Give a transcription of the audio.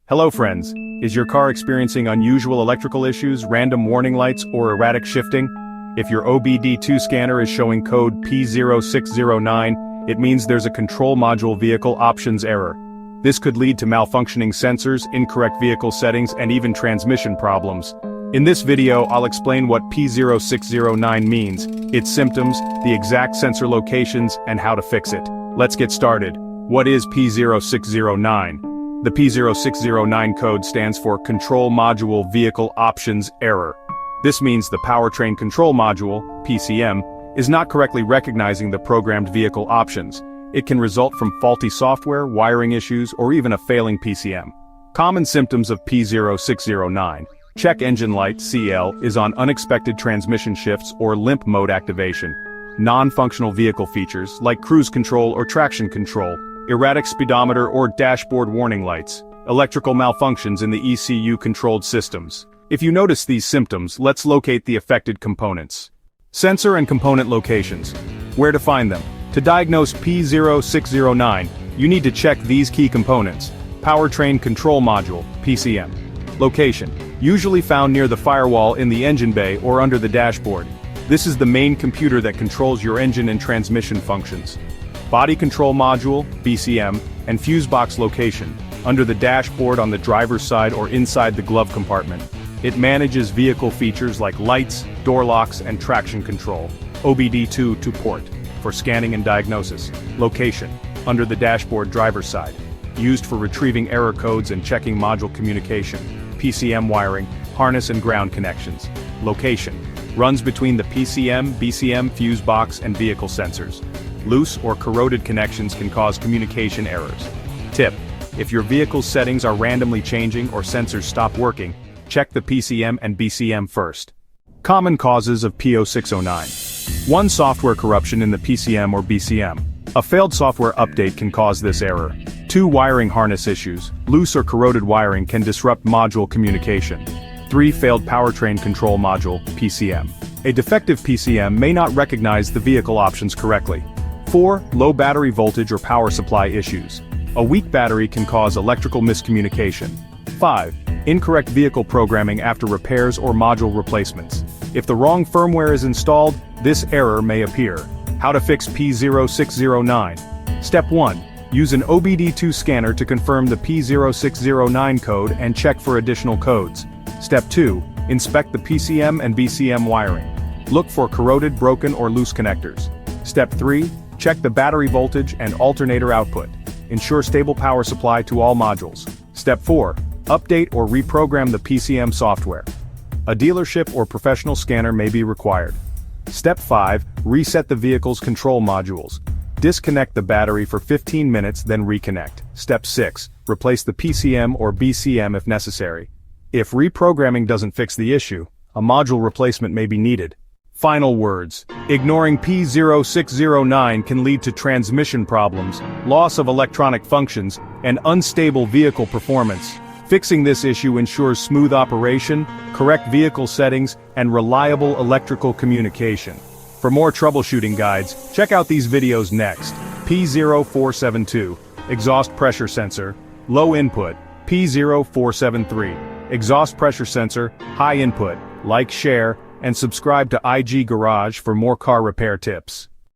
Hello friends, is your car experiencing unusual electrical issues, random warning lights, or erratic shifting? If your obd2 scanner is showing code P0609, it means there's a control module vehicle options error. This could lead to malfunctioning sensors, incorrect vehicle settings, and even transmission problems. In this video, I'll explain what P0609 means, its symptoms, the exact sensor locations, and how to fix it. Let's get started. What is P0609? The P0609 code stands for Control Module Vehicle Options Error. This means the Powertrain Control Module, PCM, is not correctly recognizing the programmed vehicle options. It can result from faulty software, wiring issues, or even a failing PCM. Common symptoms of P0609. Check engine light, CL, is on unexpected transmission shifts or limp mode activation. Non-functional vehicle features, like cruise control or traction control. Erratic speedometer or dashboard warning lights. Electrical malfunctions in the ECU-controlled systems. If you notice these symptoms, let's locate the affected components. Sensor and component locations. Where to find them? To diagnose P0609, you need to check these key components. Powertrain Control Module, PCM. Location. Usually found near the firewall in the engine bay or under the dashboard. This is the main computer that controls your engine and transmission functions. Body Control Module, BCM, and fuse box location, under the dashboard on the driver's side or inside the glove compartment. It manages vehicle features like lights, door locks, and traction control. obd2 to port, for scanning and diagnosis. Location, under the dashboard driver's side. Used for retrieving error codes and checking module communication. PCM wiring, harness and ground connections. Location, runs between the PCM, BCM, fuse box, and vehicle sensors. Loose or corroded connections can cause communication errors. Tip: if your vehicle's settings are randomly changing or sensors stop working, check the PCM and BCM first. Common causes of P0609. 1. Software corruption in the PCM or BCM. A failed software update can cause this error. 2. Wiring harness issues. Loose or corroded wiring can disrupt module communication. 3. Failed Powertrain Control Module, PCM. A defective PCM may not recognize the vehicle options correctly. 4. Low battery voltage or power supply issues. A weak battery can cause electrical miscommunication. 5. Incorrect vehicle programming after repairs or module replacements. If the wrong firmware is installed, this error may appear. How to fix P0609. Step 1. Use an obd2 scanner to confirm the P0609 code and check for additional codes. Step 2. Inspect the PCM and BCM wiring. Look for corroded, broken, or loose connectors. Step 3. Check the battery voltage and alternator output. Ensure stable power supply to all modules. Step 4. Update or reprogram the PCM software. A dealership or professional scanner may be required. Step 5. Reset the vehicle's control modules. Disconnect the battery for 15 minutes, then reconnect. Step 6. Replace the PCM or BCM if necessary. If reprogramming doesn't fix the issue, a module replacement may be needed. Final words. Ignoring P0609 can lead to transmission problems, loss of electronic functions, and unstable vehicle performance. Fixing this issue ensures smooth operation, correct vehicle settings, and reliable electrical communication. For more troubleshooting guides, check out these videos next. P0472, exhaust pressure sensor, low input. P0473, exhaust pressure sensor, high input. Like, share, and subscribe to IG Garage for more car repair tips.